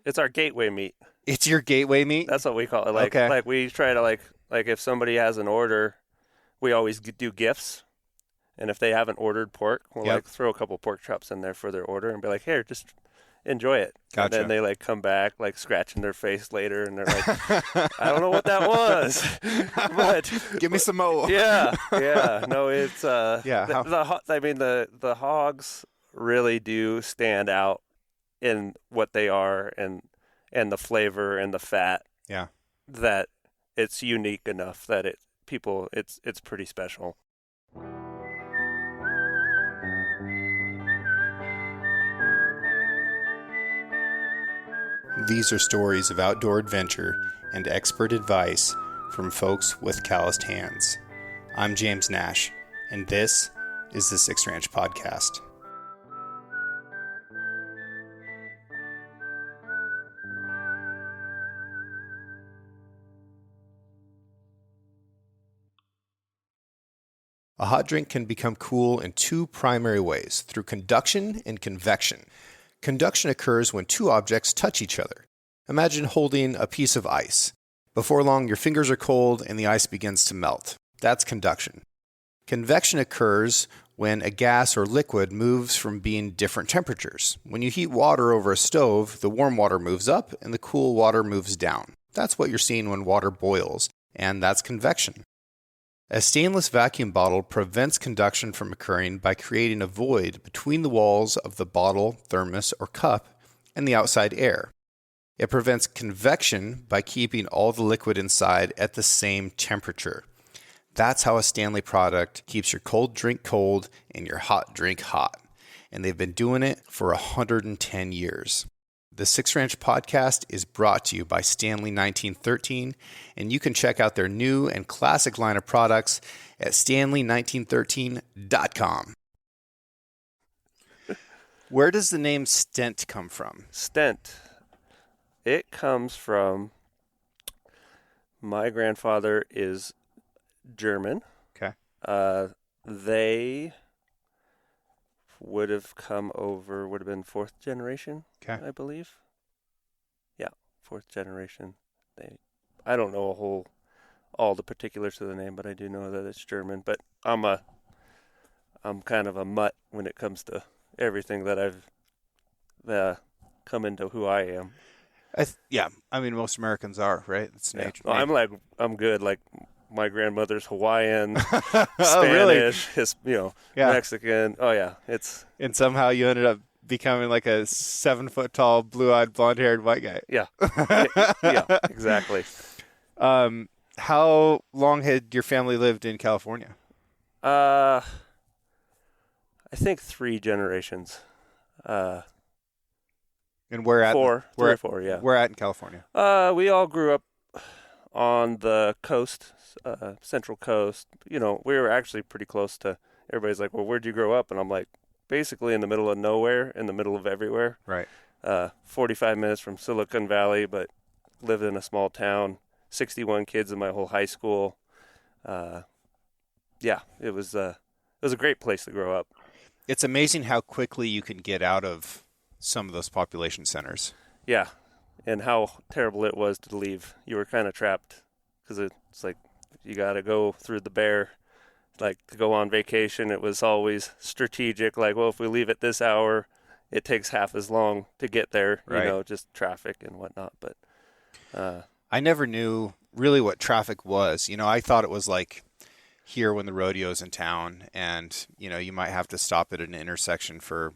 It's our gateway meat. It's your gateway meat? That's what we call it. Okay. Like we try to like if somebody has an order, we always do gifts. And if they haven't ordered pork, we'll Yep. like throw a couple pork chops in there for their order and be like, here, just enjoy it. And then Gotcha. they like come back like scratching their face later and they're like, I don't know what that was. but Give me some more. yeah. No, it's Yeah. I mean the hogs really do stand out in what they are and the flavor and the fat Yeah. that it's unique enough that it's pretty special. These are stories of outdoor adventure and expert advice from folks with calloused hands. I'm James Nash, and this is the Six Ranch Podcast. A hot drink can become cool in two primary ways, through conduction and convection. Conduction occurs when two objects touch each other. Imagine holding a piece of ice. Before long, your fingers are cold and the ice begins to melt. That's conduction. Convection occurs when a gas or liquid moves from being different temperatures. When you heat water over a stove, the warm water moves up and the cool water moves down. That's what you're seeing when water boils, and that's convection. A stainless vacuum bottle prevents conduction from occurring by creating a void between the walls of the bottle, thermos, or cup and the outside air. It prevents convection by keeping all the liquid inside at the same temperature. That's how a Stanley product keeps your cold drink cold and your hot drink hot. And they've been doing it for 110 years. The Six Ranch Podcast is brought to you by Stanley 1913, and you can check out their new and classic line of products at stanley1913.com. Where does the name Stent come from? Stent. It comes from my grandfather is German. Okay. They would have been fourth generation, Okay. I believe. Yeah, fourth generation. I don't know all the particulars of the name, but I do know that it's German. But I'm kind of a mutt when it comes to everything that I've come into who I am. Yeah, I mean, most Americans are, right? It's Yeah. nature. No, I'm good. Like my grandmother's Hawaiian, Oh, really? Spanish, Yeah. Mexican. Oh yeah, it's And somehow you ended up becoming like a 7-foot tall, blue-eyed, blonde-haired white guy. yeah, yeah, exactly. How long had your family lived in California? I think 3 generations. And where at? Three or four. Yeah. Where at in California? We all grew up on the coast, Central Coast. You know, we were actually pretty close to. Everybody's like, "Well, where'd you grow up?" And I'm like, basically in the middle of nowhere, in the middle of everywhere. Right. 45 minutes from Silicon Valley, but lived in a small town. 61 kids in my whole high school. Yeah, it was a great place to grow up. It's amazing how quickly you can get out of some of those population centers. Yeah, and how terrible it was to leave. You were kind of trapped because it's like you got to go through the bear. Like to go on vacation, it was always strategic. Like, well, if we leave at this hour, it takes half as long to get there. Right. You know, just traffic and whatnot. But I never knew really what traffic was. You know, I thought it was like here when the rodeo's in town and, you know, you might have to stop at an intersection for,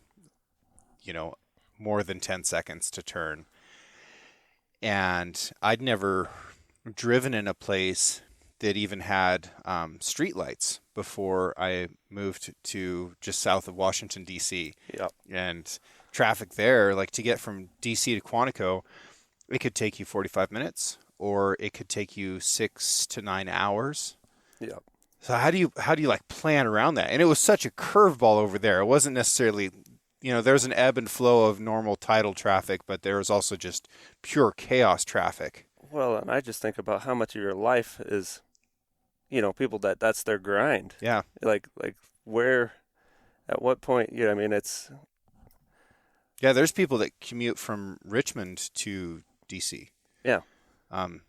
you know, more than 10 seconds to turn. And I'd never driven in a place that even had street lights before I moved to just south of Washington, D.C. yeah, And traffic there, like to get from D.C. to Quantico, it could take you 45 minutes or it could take you 6 to 9 hours. yeah. So how do you like plan around that? And it was such a curveball over there. It wasn't necessarily, you know, there's an ebb and flow of normal tidal traffic, but there was also just pure chaos traffic. Well, and I just think about how much of your life is, you know, people that's their grind. Yeah. Like where, at what point, you know, I mean, it's, Yeah, there's people that commute from Richmond to DC. Yeah. Um,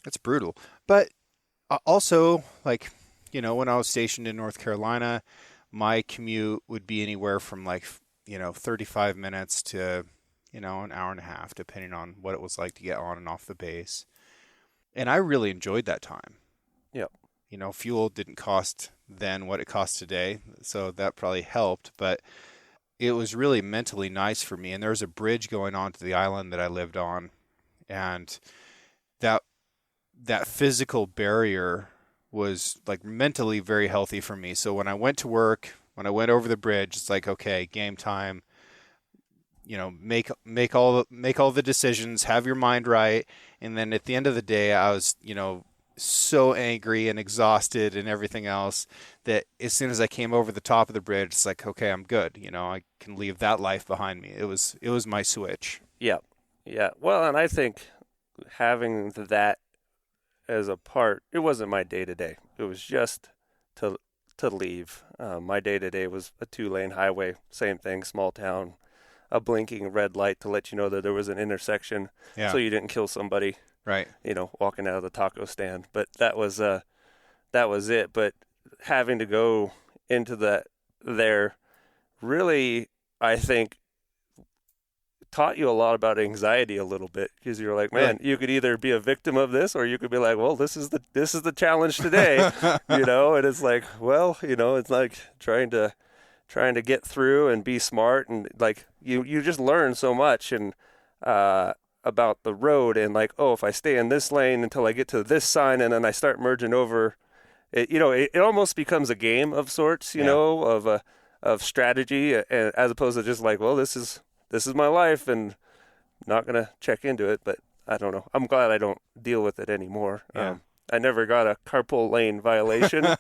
that's brutal. But also, like, when I was stationed in North Carolina, my commute would be anywhere from 35 minutes to, an hour and a half, depending on what it was like to get on and off the base. And I really enjoyed that time. Yep. Fuel didn't cost then what it costs today, so that probably helped, but it was really mentally nice for me. And there was a bridge going on to the island that I lived on, and that physical barrier was like mentally very healthy for me. So when I went to work, when I went over the bridge, it's like, okay, game time. Make all the decisions, have your mind right, and then at the end of the day, I was, so angry and exhausted and everything else that as soon as I came over the top of the bridge, it's like, okay, I'm good. I can leave that life behind me. It was my switch. Yeah. Yeah. Well, and I think having that as a part, it wasn't my day to day. It was just to leave. My day to day was a 2-lane highway, same thing, small town, a blinking red light to let you know that there was an intersection, so you didn't kill somebody. Right. Walking out of the taco stand. But that was it. But having to go into that there really, I think, taught you a lot about anxiety a little bit, because you're like, man, you could either be a victim of this, or you could be like, well, this is the challenge today, and it's like, well, it's like trying to get through and be smart, and like you just learn so much and about the road, and like, oh, if I stay in this lane until I get to this sign and then I start merging over, it almost becomes a game of sorts, of strategy, as opposed to just like, well, this is my life and not going to check into it. But I don't know. I'm glad I don't deal with it anymore. Yeah. I never got a carpool lane violation.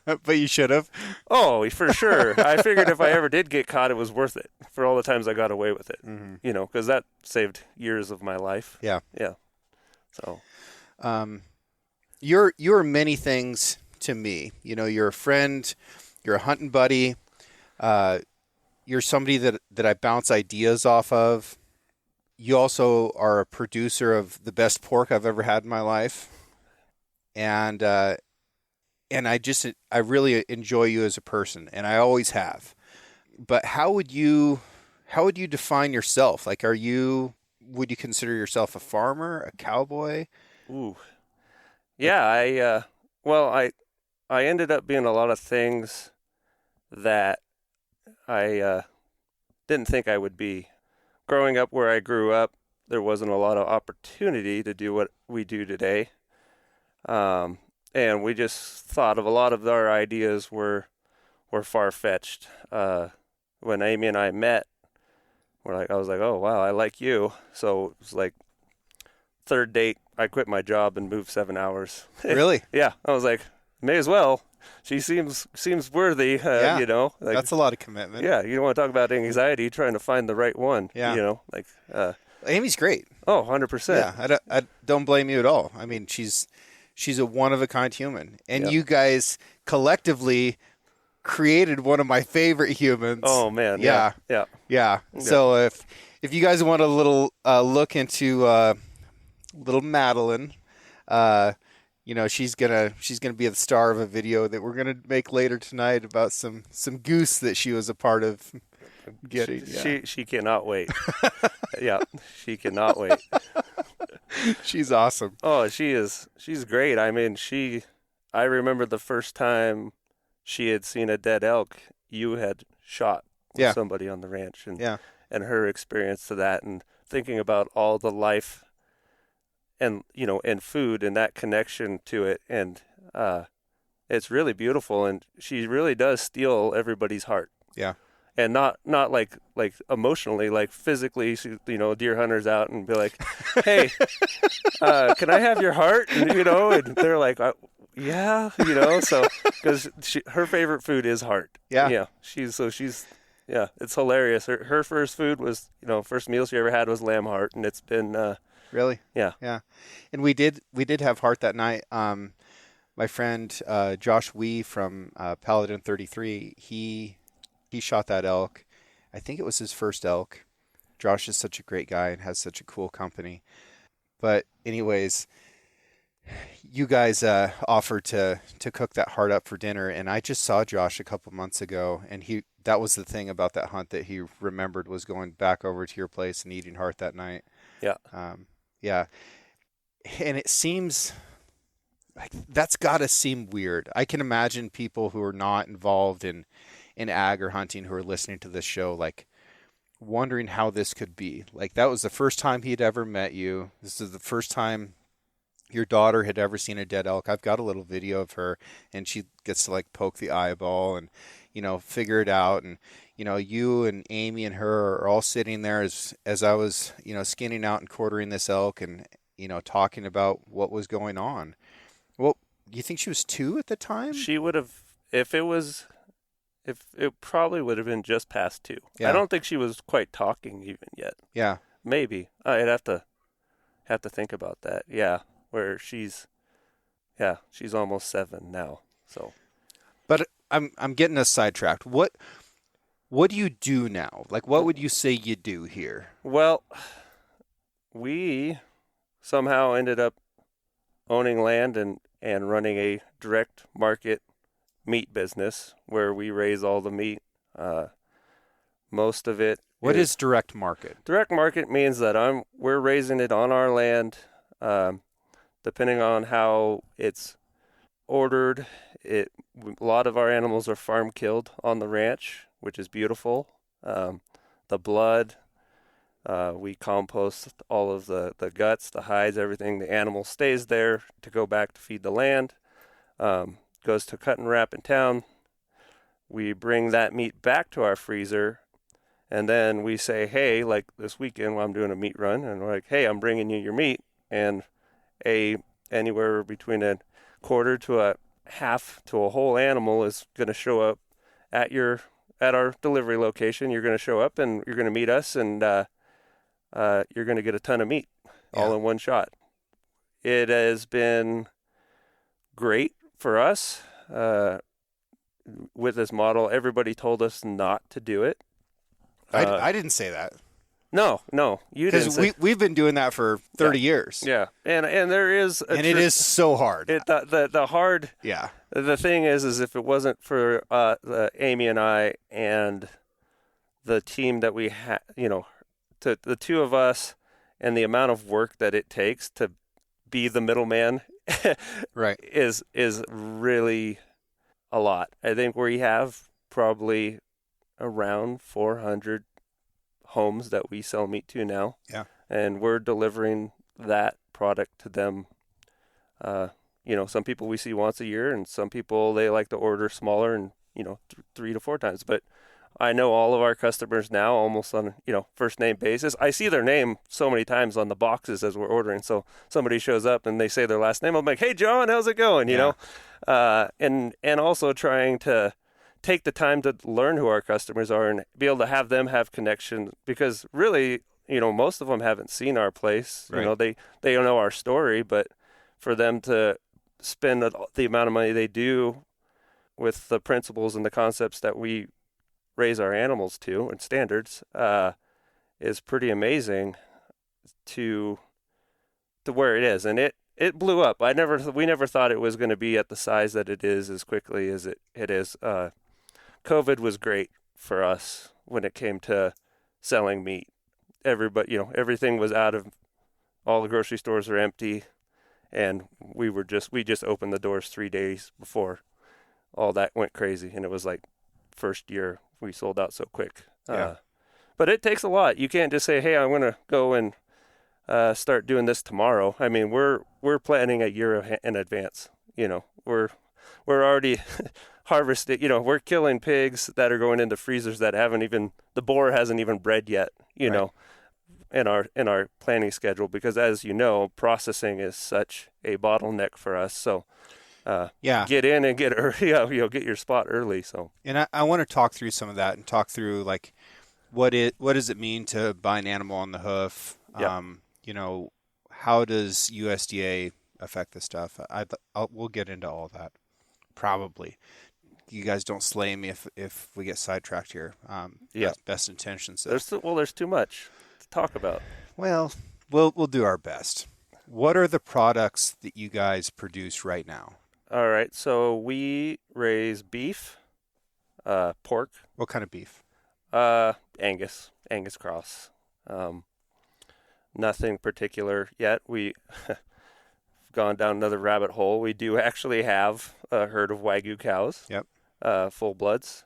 But you should have. Oh, for sure. I figured if I ever did get caught, it was worth it for all the times I got away with it, because that saved years of my life. Yeah. Yeah. So. You're many things to me. You're a friend, you're a hunting buddy, you're somebody that I bounce ideas off of. You also are a producer of the best pork I've ever had in my life. And I really enjoy you as a person, and I always have. But how would you define yourself? Like, would you consider yourself a farmer, a cowboy? Ooh. Yeah, I ended up being a lot of things that I didn't think I would be. Growing up where I grew up, there wasn't a lot of opportunity to do what we do today. And we just thought of a lot of our ideas were far-fetched. When Aimee and I met, I was like, oh, wow, I like you. So it was like third date, I quit my job and moved 7 hours. Really? Yeah. I was like, may as well. She seems worthy, that's a lot of commitment. Yeah, you don't want to talk about anxiety, trying to find the right one. Yeah. Aimee's great. Oh, 100%. Yeah, I don't blame you at all. I mean, she's a one-of-a-kind human. And you guys collectively created one of my favorite humans. Oh, man. Yeah. So if you guys want a little look into little Madeline, she's gonna be the star of a video that we're gonna make later tonight about some goose that she was a part of getting. She cannot wait. Yeah, she cannot wait. She's awesome. Oh, she's great. I mean, I remember the first time she had seen a dead elk you had shot with somebody on the ranch, and her experience to that, and thinking about all the life and food and that connection to it, and it's really beautiful, and she really does steal everybody's heart. Yeah. And not like emotionally, like physically, deer hunters out and be like, hey, can I have your heart? And they're like, yeah, so because her favorite food is heart. Yeah. She's it's hilarious. Her first food was, first meal she ever had was lamb heart, and it's been really. Yeah. And we did have heart that night. My friend Josh Wee from Paladin 33, he shot that elk. I think it was his first elk, Josh is such a great guy and has such a cool company. But anyways, you guys offered to cook that heart up for dinner, and I just saw Josh a couple months ago, and that was the thing about that hunt that he remembered was going back over to your place and eating heart that night. Yeah. Yeah, and it seems like that's got to seem weird. I can imagine people who are not involved in ag or hunting who are listening to this show, like wondering how this could be. Like that was the first time he'd ever met you. This is the first time your daughter had ever seen a dead elk. I've got a little video of her, and she gets to like poke the eyeball and, figure it out. And, you and Aimee and her are all sitting there as I was, skinning out and quartering this elk and, talking about what was going on. Well, do you think she was 2 at the time? She would have, if it probably would have been just past 2. Yeah. I don't think she was quite talking even yet. Yeah. Maybe. I'd have to think about that. Yeah. Where she's almost 7 now. So, but I'm getting us sidetracked. What do you do now? Like, what would you say you do here? Well, we somehow ended up owning land and running a direct market meat business where we raise all the meat. Most of it. What is direct market? Direct market means that we're raising it on our land. Depending on how it's ordered, a lot of our animals are farm killed on the ranch, which is beautiful. The blood, we compost all of the guts, the hides, everything. The animal stays there to go back to feed the land. Goes to cut and wrap in town. We bring that meat back to our freezer, and then we say, hey, like this weekend when I'm doing a meat run, and we're like, hey, I'm bringing you your meat, and anywhere between a quarter to a half to a whole animal is going to show up at our delivery location. You're going to show up and you're going to meet us, and you're going to get a ton of meat all in one shot. It has been great for us with this model. Everybody told us not to do it. I didn't say that. No, you didn't. Because we've been doing that for 30 years. Yeah, and there is, and it is so hard. The hard. Yeah. The thing is if it wasn't for Aimee and I and the team that we had, the two of us, and the amount of work that it takes to be the middleman, right, is really a lot. I think we have probably around 400 homes that we sell meat to now. Yeah. And we're delivering that product to them. Some people we see once a year, and some people they like to order smaller and, 3 to 4 times. But I know all of our customers now almost on, first name basis. I see their name so many times on the boxes as we're ordering. So somebody shows up and they say their last name. I'm like, hey, John, how's it going? You know? And also trying to take the time to learn who our customers are and be able to have them have connection, because really, most of them haven't seen our place. Right. They don't know our story, but for them to spend the amount of money they do with the principles and the concepts that we raise our animals to and standards is pretty amazing to where it is. And it blew up. We never thought it was going to be at the size that it is as quickly as it is. COVID was great for us when it came to selling meat. Everybody, everything was out of, all the grocery stores are empty, and we just opened the doors 3 days before all that went crazy, and it was like first year we sold out so quick. Yeah. But it takes a lot. You can't just say, hey, I'm going to go and start doing this tomorrow. I mean, we're planning a year in advance. We're already harvested. We're killing pigs that are going into freezers that the boar hasn't even bred yet. Right. In our planning schedule, because as processing is such a bottleneck for us. So get in and get your spot early. So, and I want to talk through some of that and talk through like what does it mean to buy an animal on the hoof? Yeah. How does USDA affect this stuff? We'll get into all that probably. You guys don't slay me if we get sidetracked here. Best intentions. There's too much. talk about. Well, we'll do our best. What are the products that you guys produce right now? All right, so we raise beef, pork, What kind of beef? Angus cross. Nothing particular yet. We gone down another rabbit hole. We do actually have a herd of Wagyu cows, Yep. full bloods,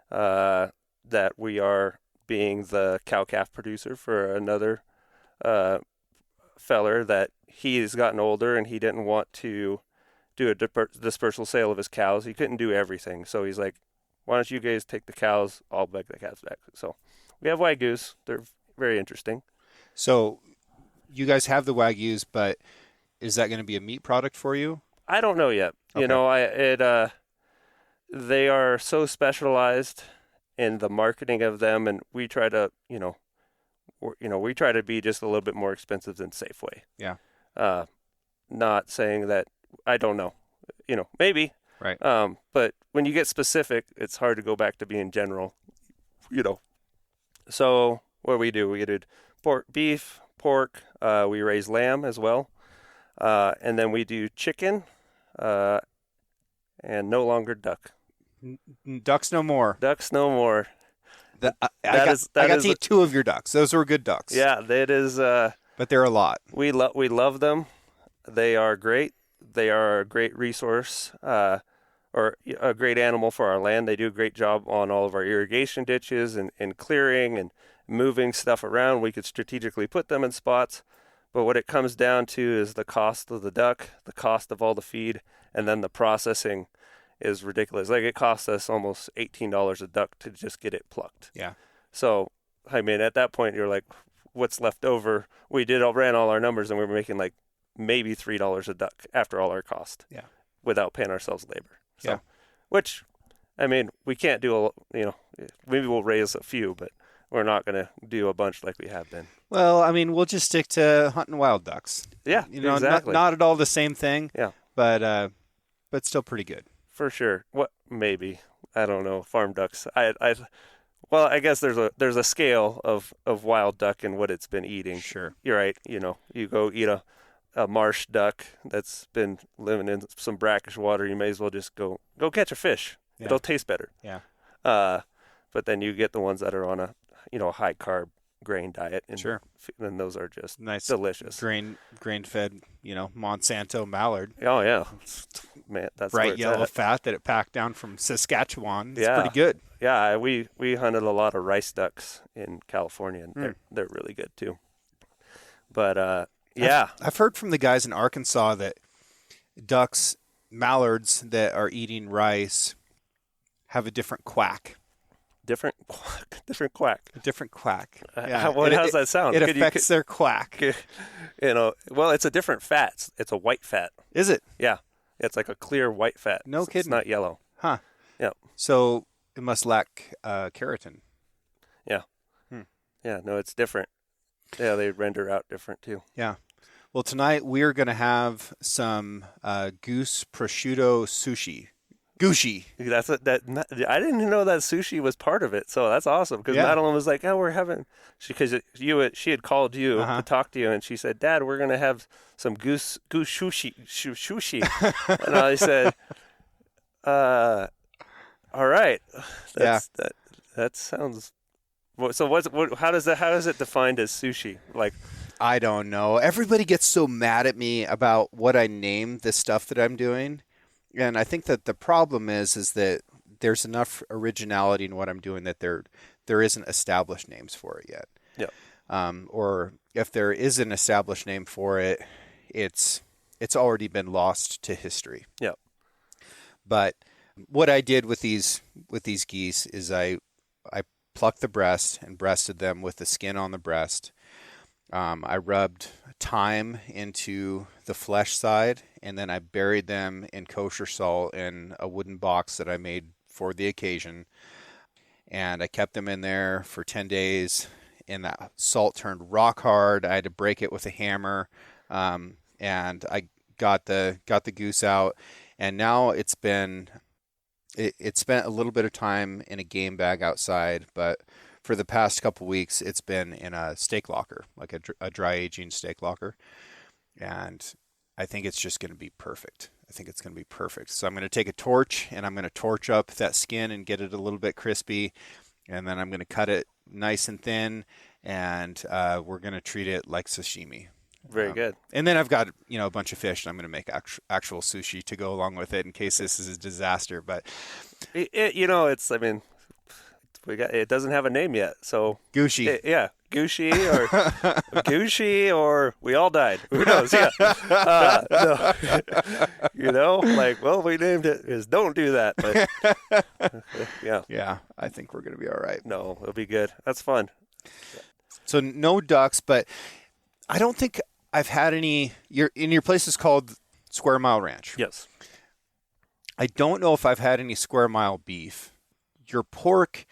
that we are being the cow-calf producer for another feller that he's gotten older and he didn't want to do a dispersal sale of his cows. He couldn't do everything. So he's like, why don't you guys take the cows? I'll beg the calves back. So we have Wagyus. They're very interesting. So you guys have the Wagyus, but is that going to be a meat product for you? I don't know yet. Okay. You know, they are so specialized in the marketing of them, and we try to, we try to be just a little bit more expensive than Safeway. Yeah. Not saying that I don't know, maybe. Right. But when you get specific, it's hard to go back to being general, So what we do, we did beef, pork. We raise lamb as well. And then we do chicken, and no longer duck. Ducks no more. Ducks no more. I got to eat 2 of your ducks. Those were good ducks. Yeah, that is. But they're a lot. We love them. They are great. They are a great resource, or a great animal for our land. They do a great job on all of our irrigation ditches and clearing and moving stuff around. We could strategically put them in spots. But what it comes down to is the cost of the duck, the cost of all the feed, and then the processing is ridiculous. Like, it costs us almost $18 a duck to just get it plucked. Yeah. So, I mean, at that point, you're like, what's left over? We ran all our numbers, and we were making like maybe $3 a duck after all our cost. Yeah. Without paying ourselves labor. So, yeah. Which, I mean, we can't do maybe we'll raise a few, but we're not going to do a bunch like we have been. Well, I mean, we'll just stick to hunting wild ducks. Yeah, exactly. Not at all the same thing. Yeah. But still pretty good. For sure. What? Maybe. I don't know. Farm ducks. Well, I guess there's a scale of wild duck and what it's been eating. Sure. You're right. You go eat a marsh duck that's been living in some brackish water. You may as well just go catch a fish. Yeah. It'll taste better. Yeah. But then you get the ones that are on a high carb grain diet, and sure. And those are just nice, delicious. Grain fed, Monsanto mallard. Oh yeah, man, that's bright yellow fat that it packed down from Saskatchewan. It's pretty good. Yeah, we hunted a lot of rice ducks in California, and they're really good too. But yeah, I've heard from the guys in Arkansas that mallards that are eating rice have a different quack. Different quack. A different quack. Yeah. How does that sound? It affects their quack. Well, it's a different fat. It's a white fat. Is it? Yeah. It's like a clear white fat. No kidding. It's not yellow. Huh. Yeah. So it must lack keratin. Yeah. Yeah, no, it's different. Yeah, they render out different too. Yeah. Well, tonight we're going to have some goose prosciutto sushi. Gooshy. That's I didn't even know that sushi was part of it, so that's awesome. Because Madeline was like, "Oh, we're having," because she had called you to talk to you, and she said, "Dad, we're gonna have some goose sushi," and I said, "All right, that sounds." So how is it defined as sushi? Like, I don't know. Everybody gets so mad at me about what I name the stuff that I'm doing. And I think that the problem is that there's enough originality in what I'm doing that there isn't established names for it yet. Yeah. Or if there is an established name for it, it's already been lost to history. Yeah. But what I did with these geese is I plucked the breast and breasted them with the skin on the breast. I rubbed thyme into the flesh side, and then I buried them in kosher salt in a wooden box that I made for the occasion. And I kept them in there for 10 days, and that salt turned rock hard. I had to break it with a hammer, and I got the goose out. And now it spent a little bit of time in a game bag outside, but for the past couple weeks, it's been in a steak locker, like a dry aging steak locker. And I think it's just going to be perfect. I think it's going to be perfect. So I'm going to take a torch and I'm going to torch up that skin and get it a little bit crispy. And then I'm going to cut it nice and thin, and we're going to treat it like sashimi. Very good. And then I've got, a bunch of fish, and I'm going to make actual sushi to go along with it in case this is a disaster. But it doesn't have a name yet, so Gushi. Gushi or Gushi or we all died. Who knows? Yeah. No. We named it is don't do that. But yeah. Yeah, I think we're going to be all right. No, it'll be good. That's fun. So no ducks, but I don't think I've had any. Your place is called Square Mile Ranch. Yes. I don't know if I've had any Square Mile beef. Your pork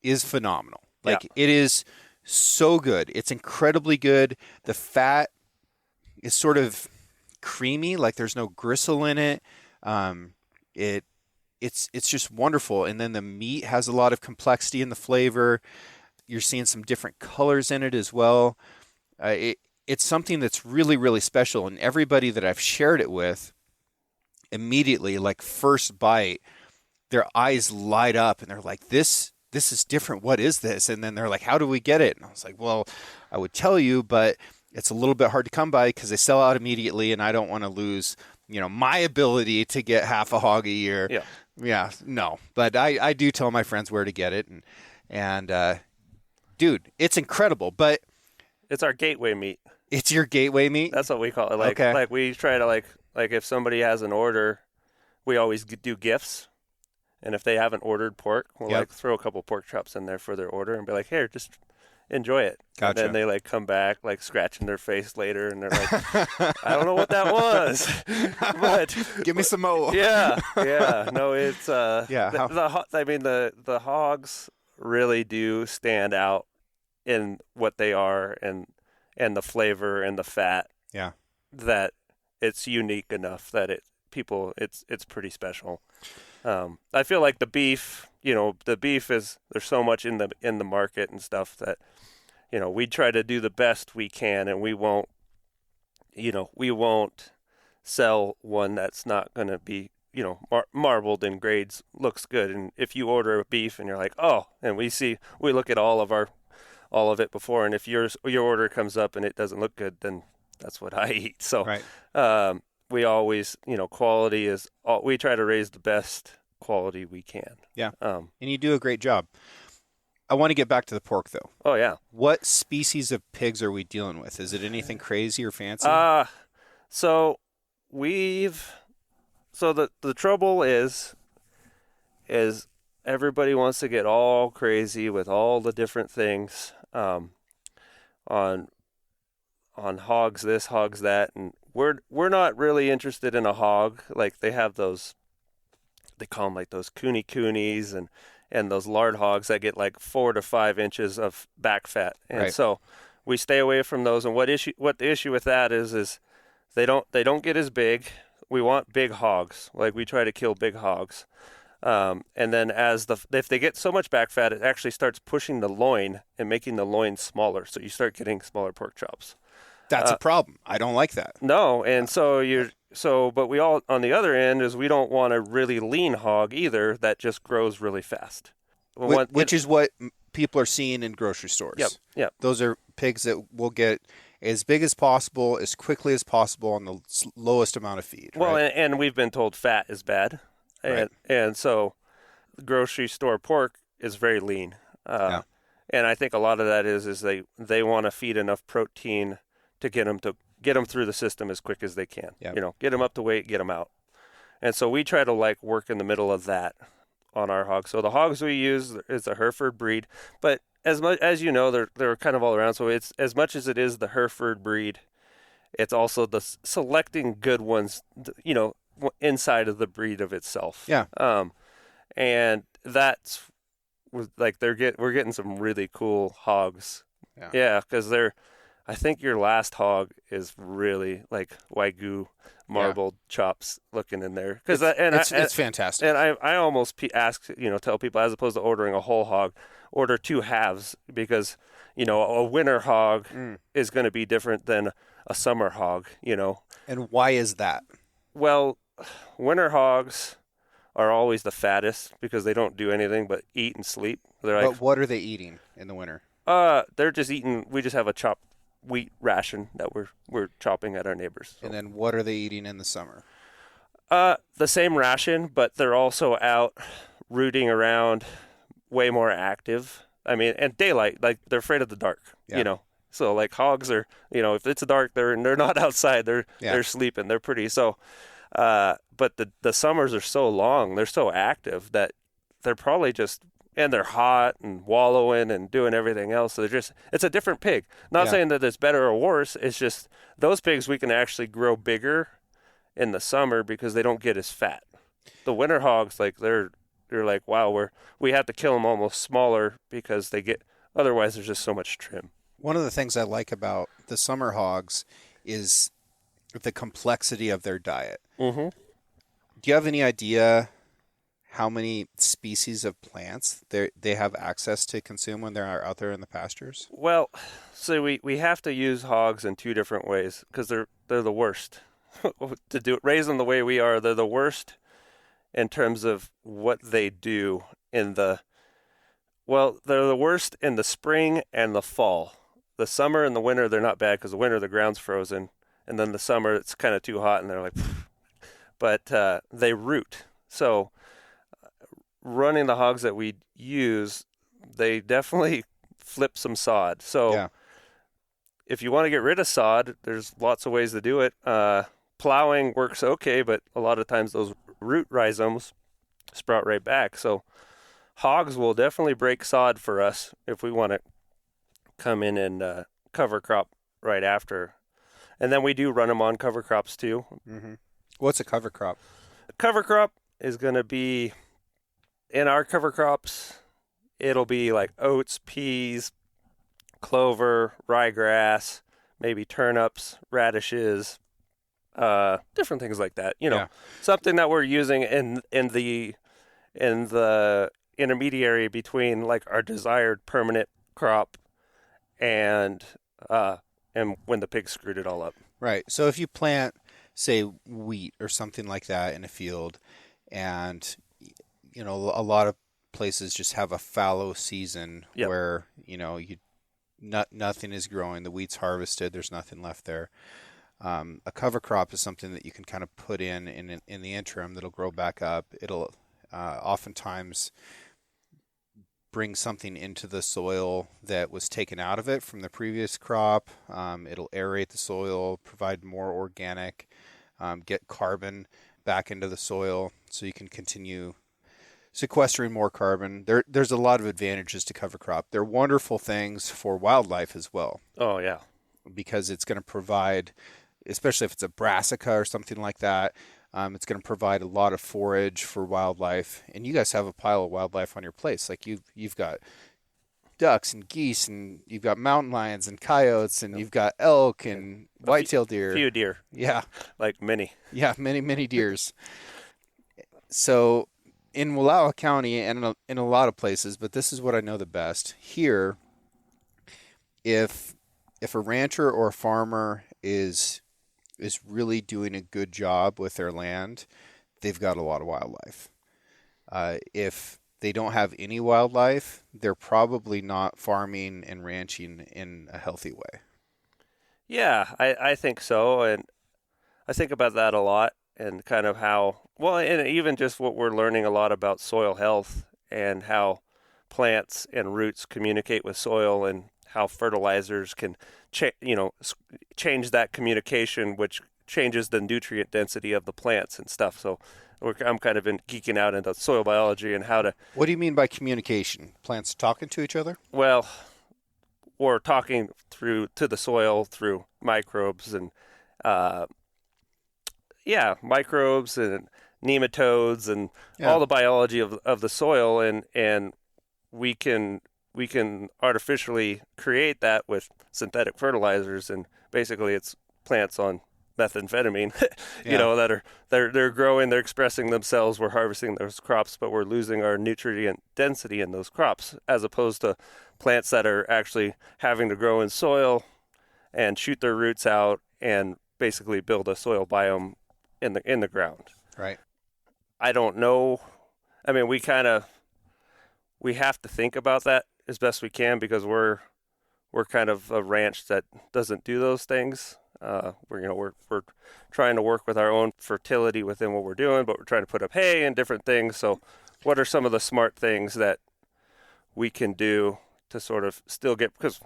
is phenomenal. It is so good. It's incredibly good. The fat is sort of creamy, like there's no gristle in it. It's just wonderful. And then the meat has a lot of complexity in the flavor. You're seeing some different colors in it as well. It's something that's really, really special. And everybody that I've shared it with, immediately, like first bite, their eyes light up and they're like, this is different. What is this? And then they're like, how do we get it? And I was like, well, I would tell you, but it's a little bit hard to come by because they sell out immediately, and I don't want to lose, my ability to get half a hog a year. Yeah. Yeah, no. But I do tell my friends where to get it, and dude, it's incredible. But it's our gateway meat. It's your gateway meat? That's what we call it. Okay. Like we try to like if somebody has an order, we always do gifts. And if they haven't ordered pork, we'll throw a couple pork chops in there for their order and be like, here, just enjoy it. Gotcha. And then they come back scratching their face later, and they're like, I don't know what that was, but give me some more. Yeah. No, it's the hogs really do stand out in what they are and the flavor and the fat. Yeah. That it's unique enough that it's pretty special. I feel like the beef is, there's so much in the market and stuff that, we try to do the best we can, and we won't sell one that's not going to be, marbled in grades, looks good. And if you order a beef and you're like, oh, and we look at all of it before, and if your order comes up and it doesn't look good, then that's what I eat. So, right. We always, quality is we try to raise the best quality we can. Yeah. And you do a great job. I want to get back to the pork though. Oh yeah. What species of pigs are we dealing with? Is it anything crazy or fancy? So the trouble is everybody wants to get all crazy with all the different things, on hogs this, hogs that, and we're not really interested in a hog. Like they have those, they call them like those coonies and those lard hogs that get like 4 to 5 inches of back fat. And so we stay away from those. And what the issue with that is they don't get as big. We want big hogs. Like we try to kill big hogs. And then if they get so much back fat, it actually starts pushing the loin and making the loin smaller. So you start getting smaller pork chops. That's a problem. I don't like that. No, and but we all, on the other end, is we don't want a really lean hog either that just grows really fast. Which is what people are seeing in grocery stores. Yep. Those are pigs that will get as big as possible, as quickly as possible on the lowest amount of feed. Well, right? and we've been told fat is bad. And so grocery store pork is very lean. And I think a lot of that is they want to feed enough protein to get them through the system as quick as they can. Yep. Get them up to weight, get them out. And so we try to work in the middle of that on our hogs. So the hogs we use is a Hereford breed, but as much as they're kind of all around. So it's as much as it is the Hereford breed, it's also the selecting good ones, inside of the breed of itself. Yeah. And that's we're getting some really cool hogs. Yeah. Yeah, because I think your last hog is really like Wagyu marbled chops looking in there. It's fantastic. And I almost ask, tell people, as opposed to ordering a whole hog, order two halves, because, a winter hog is going to be different than a summer hog, And why is that? Well, winter hogs are always the fattest because they don't do anything but eat and sleep. But what are they eating in the winter? They're just eating. We just have a chopped wheat ration that we're chopping at our neighbors. So. And then what are they eating in the summer? The same ration, but they're also out rooting around, way more active. I mean, and daylight, like they're afraid of the dark, So like hogs are, if it's dark, they're not outside. They're sleeping. They're pretty. So, but the summers are so long. They're so active that they're probably just. And they're hot and wallowing and doing everything else. So it's a different pig. Not saying that it's better or worse. It's just those pigs we can actually grow bigger in the summer because they don't get as fat. The winter hogs, like they're like, wow, we have to kill them almost smaller because otherwise there's just so much trim. One of the things I like about the summer hogs is the complexity of their diet. Mm-hmm. Do you have any idea how many species of plants they have access to consume when they're out there in the pastures? Well, so we have to use hogs in two different ways because they're the worst. Raise them the way we are, they're the worst in terms of what they do they're the worst in the spring and the fall. The summer and the winter, they're not bad because the winter the ground's frozen, and then the summer it's kind of too hot and they're like, pfft. But they root. So running the hogs that we use, they definitely flip some sod. So if you want to get rid of sod, there's lots of ways to do it. Plowing works okay, but a lot of times those root rhizomes sprout right back. So hogs will definitely break sod for us if we want to come in and cover crop right after. And then we do run them on cover crops too. Mm-hmm. What's a cover crop? A cover crop is going to be, in our cover crops, it'll be like oats, peas, clover, ryegrass, maybe turnips, radishes, different things like that. Something that we're using in the intermediary between like our desired permanent crop and when the pigs screwed it all up. Right. So if you plant, say, wheat or something like that in a field, and a lot of places just have a fallow season where nothing is growing. The wheat's harvested. There's nothing left there. A cover crop is something that you can kind of put in the interim that'll grow back up. It'll oftentimes bring something into the soil that was taken out of it from the previous crop. It'll aerate the soil, provide more organic, get carbon back into the soil so you can continue sequestering more carbon. There's a lot of advantages to cover crop. They're wonderful things for wildlife as well. Oh, yeah. Because it's going to provide, especially if it's a brassica or something like that, it's going to provide a lot of forage for wildlife. And you guys have a pile of wildlife on your place. Like you've got ducks and geese, and you've got mountain lions and coyotes, and you've got elk and white-tailed deer. Few deer. Yeah. Like many. Yeah, many deers. So in Wallowa County and in a lot of places, but this is what I know the best. Here, if a rancher or a farmer is really doing a good job with their land, they've got a lot of wildlife. If they don't have any wildlife, they're probably not farming and ranching in a healthy way. Yeah, I think so. And I think about that a lot, and kind of how, and even just what we're learning a lot about soil health and how plants and roots communicate with soil, and how fertilizers can change that communication, which changes the nutrient density of the plants and stuff. So I'm kind of geeking out into soil biology and how to... What do you mean by communication? Plants talking to each other? Well, or talking to the soil through microbes and microbes and nematodes and all the biology of the soil, and we can we can artificially create that with synthetic fertilizers, and basically it's plants on methamphetamine, Yeah. that are they're growing, they're expressing themselves, we're harvesting those crops, but we're losing our nutrient density in those crops, as opposed to plants that are actually having to grow in soil and shoot their roots out and basically build a soil biome in the ground. Right. I don't know. I mean, we have to think about that as best we can, because we're kind of a ranch that doesn't do those things. We're trying to work with our own fertility within what we're doing, but we're trying to put up hay and different things. So, what are some of the smart things that we can do to sort of still get, because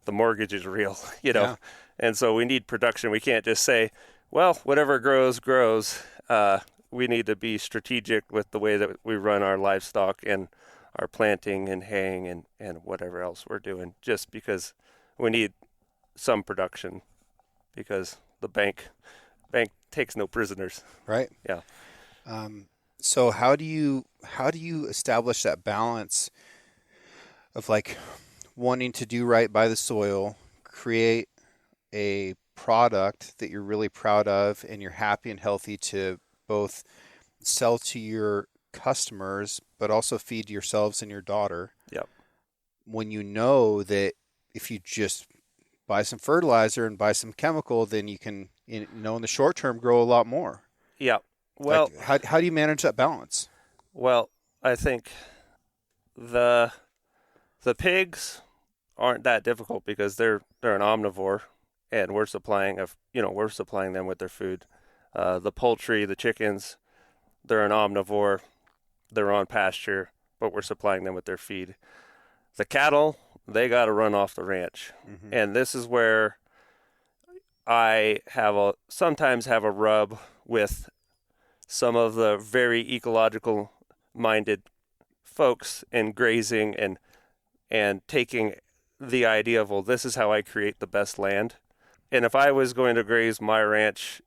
the mortgage is real, Yeah. and so we need production. We can't just say, well, whatever grows, grows. We need to be strategic with the way that we run our livestock and our planting and haying and whatever else we're doing, just because we need some production, because the bank takes no prisoners. Right. Yeah. So how do you establish that balance of like wanting to do right by the soil, create a product that you're really proud of and you're happy and healthy to both sell to your customers, but also feed yourselves and your daughter? Yep. When you know that if you just buy some fertilizer and buy some chemical, then you can, in the short term, grow a lot more. Yeah. Well, like, how do you manage that balance? Well, I think the pigs aren't that difficult, because they're an omnivore, and we're supplying them with their food. The poultry, the chickens, they're an omnivore, they're on pasture, but we're supplying them with their feed. The cattle, they got to run off the ranch, and this is where I sometimes have a rub with some of the very ecological minded folks in grazing and taking the idea of, well, this is how I create the best land. And if I was going to graze my ranch,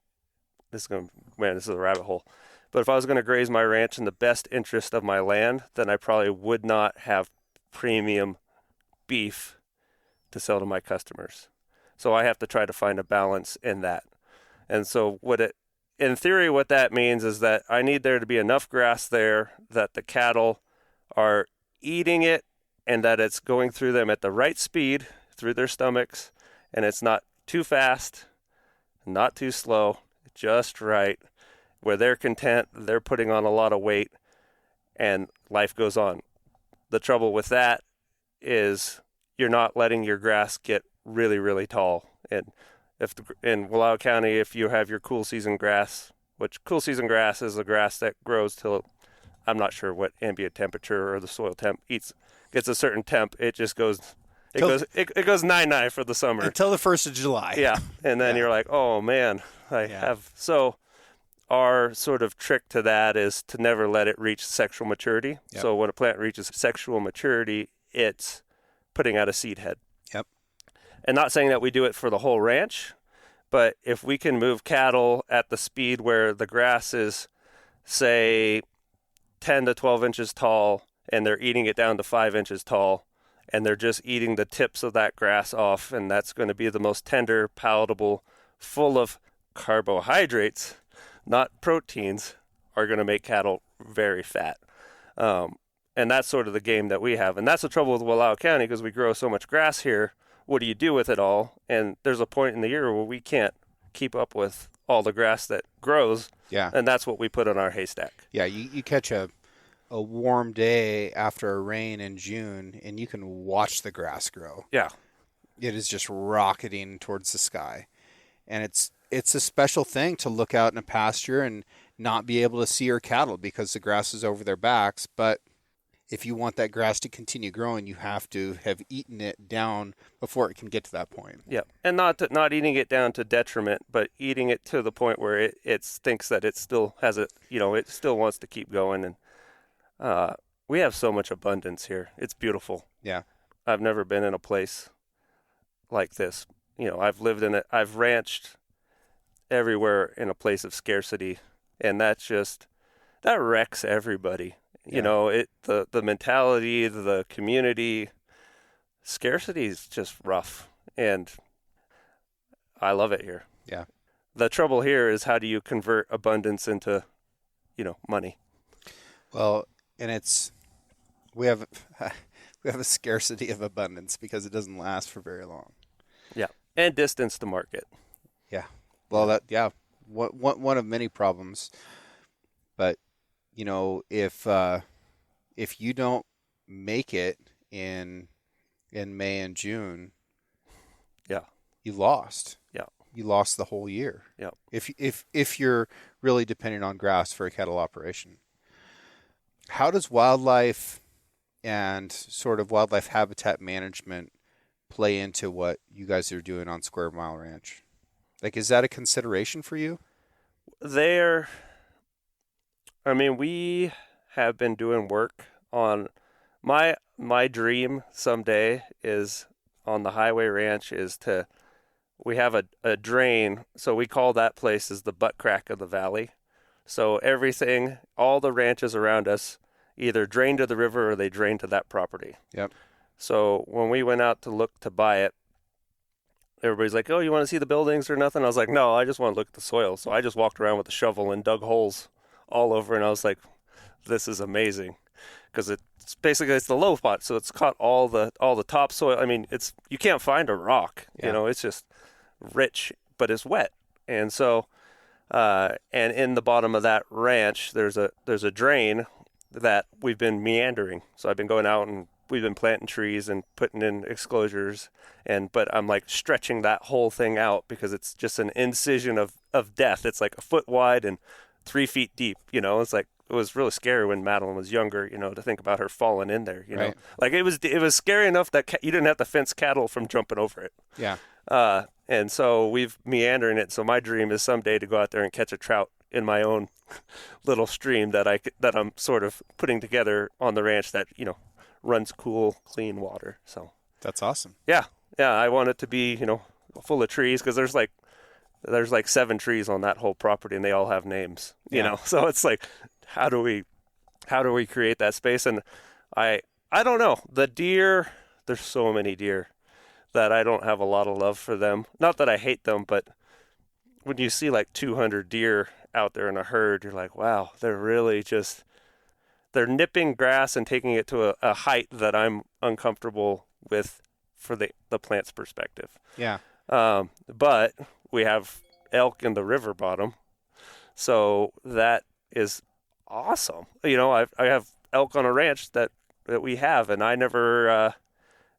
this is a rabbit hole. But if I was going to graze my ranch in the best interest of my land, then I probably would not have premium beef to sell to my customers. So I have to try to find a balance in that. And so in theory, what that means is that I need there to be enough grass there that the cattle are eating it, and that it's going through them at the right speed through their stomachs, and it's not too fast, not too slow, just right, where they're content, they're putting on a lot of weight, and life goes on. The trouble with that is you're not letting your grass get really, really tall. And in Wallowa County, if you have your cool season grass, which cool season grass is a grass that grows till, I'm not sure what ambient temperature or the soil temp gets a certain temp, it just goes, it goes 9-9 for the summer. Until the 1st of July. Yeah. And then you're like, oh man, so our sort of trick to that is to never let it reach sexual maturity. Yep. So when a plant reaches sexual maturity, it's putting out a seed head. Yep. And not saying that we do it for the whole ranch, but if we can move cattle at the speed where the grass is, say, 10 to 12 inches tall, and they're eating it down to 5 inches tall, and they're just eating the tips of that grass off, and that's going to be the most tender, palatable, full of carbohydrates, not proteins, are going to make cattle very fat. And that's sort of the game that we have. And that's the trouble with Wallowa County, because we grow so much grass here. What do you do with it all? And there's a point in the year where we can't keep up with all the grass that grows. Yeah. And that's what we put on our haystack. Yeah, you catch a warm day after a rain in June, and you can watch the grass grow. Yeah. It is just rocketing towards the sky. And it's a special thing to look out in a pasture and not be able to see your cattle because the grass is over their backs. But if you want that grass to continue growing, you have to have eaten it down before it can get to that point. Yeah, and not eating it down to detriment, but eating it to the point where it thinks that it still has it still wants to keep going. And we have so much abundance here. It's beautiful. Yeah. I've never been in a place like this. I've lived in it. I've ranched everywhere in a place of scarcity, and that wrecks everybody. Yeah. The mentality, the community, Scarcity is just rough, and I love it here. Yeah. The trouble here is how do you convert abundance into, money? Well, and we have we have a scarcity of abundance because it doesn't last for very long. Yeah, and distance to market. Yeah. Well, one of many problems. But if you don't make it in May and June, Yeah, you lost. yeah, You lost the whole year. yeah. If you're really depending on grass for a cattle operation. How does wildlife and sort of wildlife habitat management play into what you guys are doing on Square Mile Ranch? Like, is that a consideration for you? We have been doing work on my dream someday is on the highway ranch is to we have a drain, so we call that place is the butt crack of the valley. So everything, all the ranches around us either drain to the river or they drain to that property. Yep. So when we went out to look to buy it, everybody's like, "Oh, you want to see the buildings or nothing?" I was like, "No, I just want to look at the soil." So I just walked around with a shovel and dug holes all over, and I was like, "This is amazing," because it's basically it's the low spot, so it's caught all the topsoil. I mean, you can't find a rock, it's just rich, but it's wet, and so and in the bottom of that ranch, there's a drain that we've been meandering. So I've been going out and we've been planting trees and putting in exclosures, but I'm like stretching that whole thing out because it's just an incision of death. It's like a foot wide and 3 feet deep. It's like it was really scary when Madeline was younger. To think about her falling in there. Right. Like it was scary enough that you didn't have to fence cattle from jumping over it. Yeah. And so we've meandering it. So my dream is someday to go out there and catch a trout in my own little stream that I'm sort of putting together on the ranch that runs cool, clean water. So that's awesome. Yeah, I want it to be full of trees because there's like 7 trees on that whole property and they all have names. So it's like how do we create that space? And I don't know, the deer. There's so many deer that I don't have a lot of love for them. Not that I hate them, but when you see like 200 deer out there in a herd, you're like, wow, they're nipping grass and taking it to a height that I'm uncomfortable with for the plant's perspective. Yeah. But we have elk in the river bottom, so that is awesome. I have elk on a ranch that we have, and I never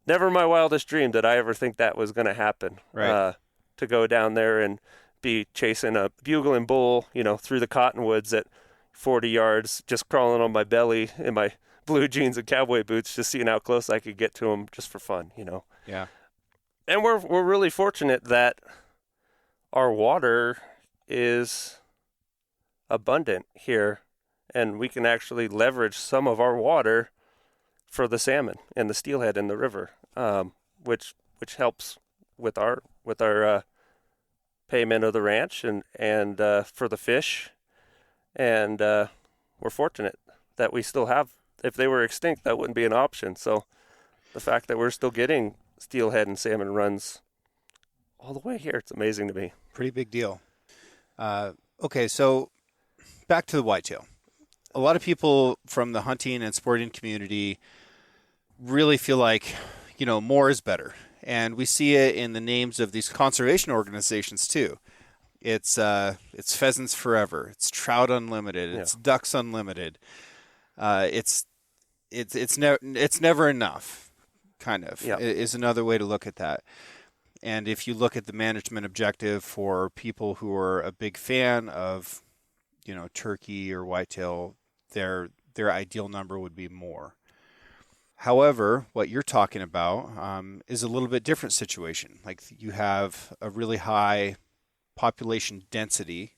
in my wildest dream did I ever think that was going to happen. Right. To go down there and be chasing a bugling bull, through the cottonwoods at 40 yards, just crawling on my belly in my blue jeans and cowboy boots, just seeing how close I could get to him just for fun, Yeah. And we're really fortunate that our water is abundant here, and we can actually leverage some of our water for the salmon and the steelhead in the river, which helps with our payment of the ranch and for the fish, and we're fortunate that we still have. If they were extinct, that wouldn't be an option. So the fact that we're still getting steelhead and salmon runs all the way here, it's amazing to me. Pretty big deal. Okay, so back to the whitetail. A lot of people from the hunting and sporting community really feel like, more is better. And we see it in the names of these conservation organizations too. It's Pheasants Forever. It's Trout Unlimited. It's Ducks Unlimited. It's never enough, kind of, is another way to look at that. And if you look at the management objective for people who are a big fan of, turkey or whitetail, their ideal number would be more. However, what you're talking about is a little bit different situation. Like you have a really high population density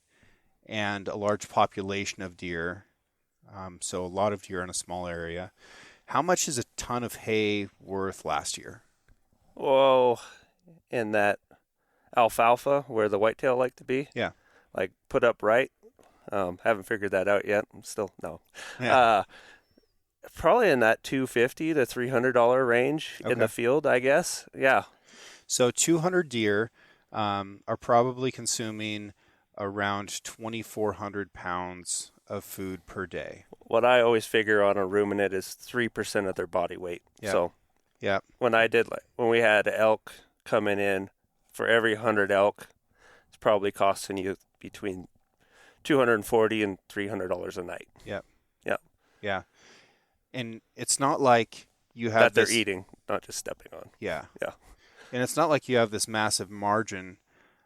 and a large population of deer. So a lot of deer in a small area. How much is a ton of hay worth last year? Whoa, in that alfalfa where the whitetail like to be? Yeah. Like put up right? Haven't figured that out yet. I'm still, no. Yeah. Probably in that $250 to $300 range in the field, I guess. Yeah. So 200 deer are probably consuming around 2,400 pounds of food per day. What I always figure on a ruminant is 3% of their body weight. Yeah. So yeah, when we had elk coming in, for every 100 elk, it's probably costing you between $240 and $300 a night. Yeah. Yeah. Yeah. And it's not like you have that they're eating, not just stepping on. Yeah. Yeah. And it's not like you have this massive margin,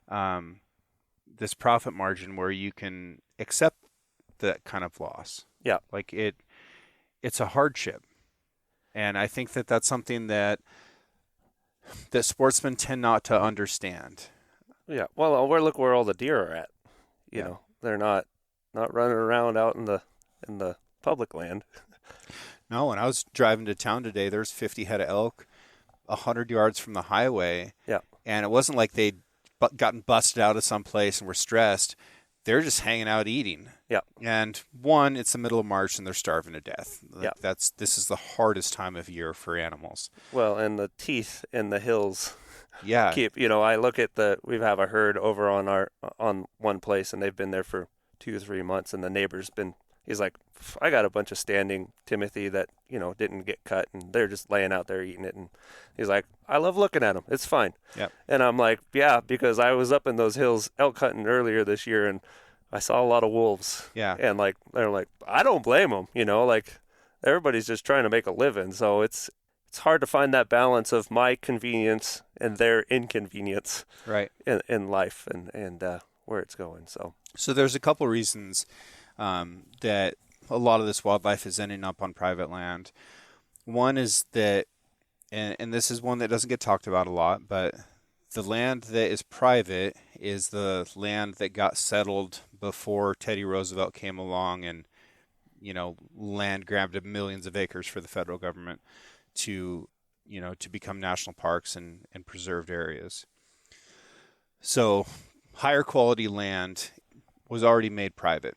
this profit margin where you can accept that kind of loss. Yeah. Like it's a hardship. And I think that that's something that sportsmen tend not to understand. Yeah. Well, look where all the deer are at. You know, they're not running around out in the public land. No, when I was driving to town today, there's 50 head of elk 100 yards from the highway. Yeah. And it wasn't like they'd gotten busted out of some place and were stressed. They're just hanging out eating. Yeah. And one, it's the middle of March and they're starving to death. Yeah. This is the hardest time of year for animals. Well, and the teeth in the hills. Yeah. I look at we have a herd over on one place, and they've been there for 2 or 3 months, and the neighbor's he's like, I got a bunch of standing Timothy that, didn't get cut, and they're just laying out there eating it. And he's like, I love looking at them. It's fine. Yep. And I'm like, yeah, because I was up in those hills elk hunting earlier this year, and I saw a lot of wolves. Yeah. And they're like, I don't blame them. Everybody's just trying to make a living. So it's hard to find that balance of my convenience and their inconvenience. Right. In life and where it's going. So there's a couple reasons that a lot of this wildlife is ending up on private land. One is that, and this is one that doesn't get talked about a lot, but the land that is private is the land that got settled before Teddy Roosevelt came along and, land grabbed millions of acres for the federal government to become national parks and preserved areas. So higher quality land was already made private.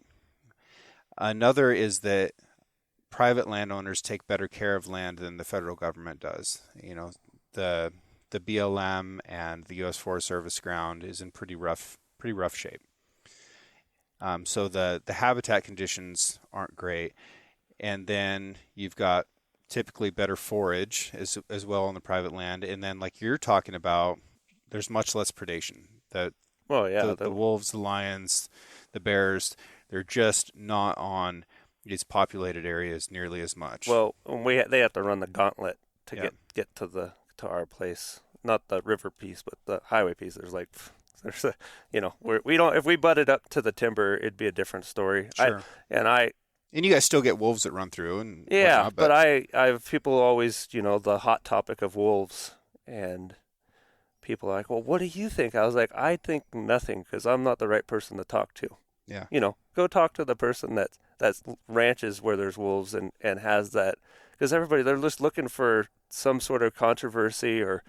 Another is that private landowners take better care of land than the federal government does. The BLM and the U.S. Forest Service ground is in pretty rough shape. So the habitat conditions aren't great. And then you've got typically better forage as well on the private land. And then like you're talking about, there's much less predation. The wolves, the lions, the bears, they're just not on these populated areas nearly as much. Well, they have to run the gauntlet to get to our place, not the river piece, but the highway piece. If we butted up to the timber, it'd be a different story. Sure. And you guys still get wolves that run through and yeah, whatnot, but I have people always, the hot topic of wolves, and people are like, well, what do you think? I was like, I think nothing, because I'm not the right person to talk to. Yeah. Go talk to the person that's ranches where there's wolves and has that, because they're just looking for some sort of controversy or,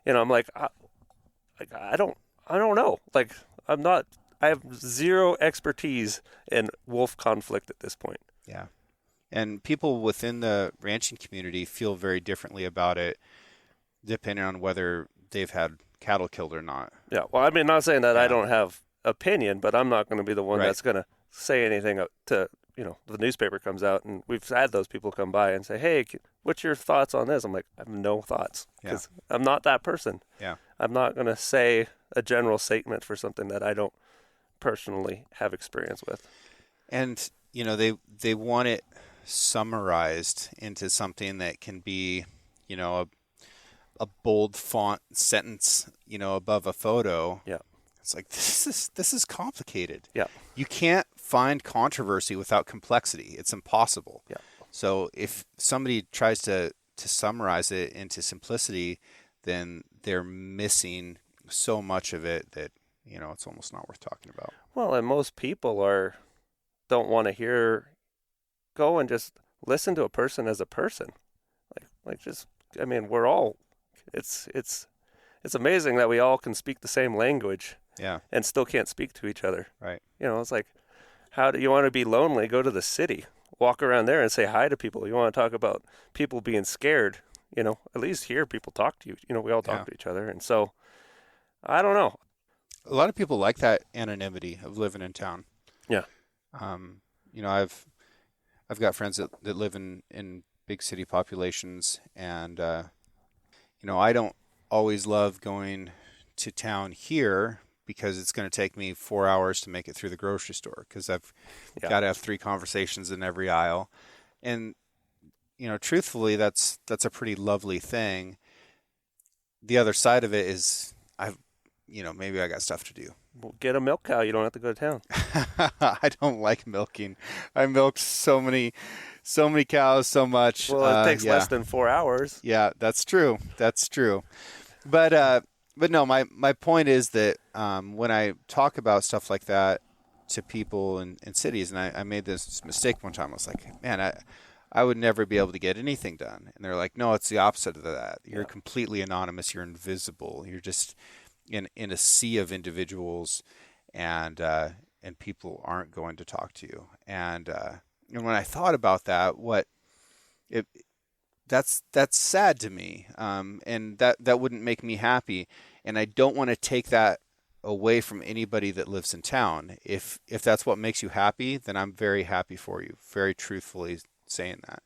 I'm like, I don't know. Like, I have zero expertise in wolf conflict at this point. Yeah. And people within the ranching community feel very differently about it, depending on whether they've had cattle killed or not. Yeah. Well, I mean, not saying that I don't have opinion, but I'm not going to be the one that's going to say anything to, the newspaper comes out, and we've had those people come by and say, hey, what's your thoughts on this? I'm like, I have no thoughts, because I'm not that person. Yeah. I'm not going to say a general statement for something that I don't personally have experience with. And, they want it summarized into something that can be, a bold font sentence, above a photo. Yeah. It's like, this is complicated. Yeah. You can't find controversy without complexity. It's impossible. Yeah. So if somebody tries to summarize it into simplicity, then they're missing so much of it that, it's almost not worth talking about. Well, and most people don't want to go and just listen to a person as a person. We're all, it's amazing that we all can speak the same language. Yeah. And still can't speak to each other. Right. It's like, how do you want to be lonely? Go to the city. walk around there and say hi to people. You want to talk about people being scared, at least here people talk to you. We all talk Yeah. to each other. And so I don't know. A lot of people like that anonymity of living in town. Yeah. Um, I've got friends that live in big city populations, and I don't always love going to town here because it's going to take me 4 hours to make it through the grocery store because I've got to have 3 conversations in every aisle. And, truthfully, that's a pretty lovely thing. The other side of it is maybe I got stuff to do. Well, get a milk cow. You don't have to go to town. I don't like milking. I milked so many cows so much. Well, it takes less than 4 hours. Yeah, that's true. That's true. But no, my point is that when I talk about stuff like that to people in cities, and I made this mistake one time. I was like, man, I would never be able to get anything done. And they're like, no, it's the opposite of that. You're completely anonymous. You're invisible. You're just in a sea of individuals, and people aren't going to talk to you. And when I thought about that, that's sad to me, and that wouldn't make me happy. And I don't want to take that away from anybody that lives in town. If that's what makes you happy, then I'm very happy for you. Very truthfully saying that.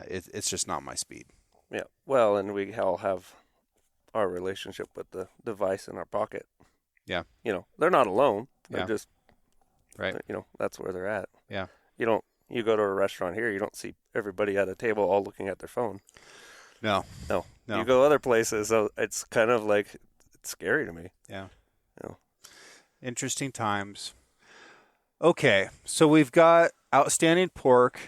It's just not my speed. Yeah. Well, and we all have our relationship with the device in our pocket. Yeah. They're not alone. They're Yeah. just, right. That's where they're at. Yeah. You go to a restaurant here, you don't see everybody at a table all looking at their phone. No. You go other places, so it's kind of like, it's scary to me. Yeah. Interesting times. Okay. So we've got outstanding pork,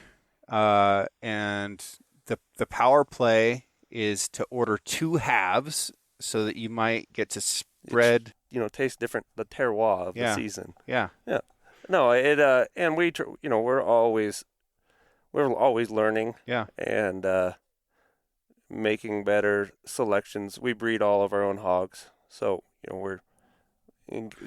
and the power play is to order 2 halves so that you might get to spread. Taste different, the terroir of the season. Yeah. Yeah. No, and we're always learning. Yeah. And making better selections. We breed all of our own hogs, so we're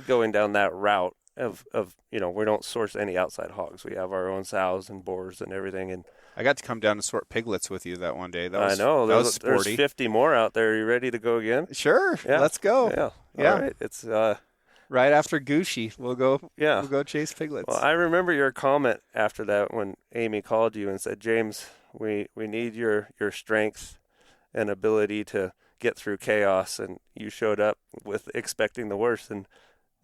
going down that route of we don't source any outside hogs. We have our own sows and boars and everything. And I got to come down and sort piglets with you that one day. I know. That was sporty. There's 50 more out there. Are you ready to go again? Sure. Yeah. Let's go. Yeah. All right. It's right after Gucci. We'll go chase piglets. Well, I remember your comment after that when Aimee called you and said, James, we need your strength and ability to get through chaos, and you showed up with expecting the worst, and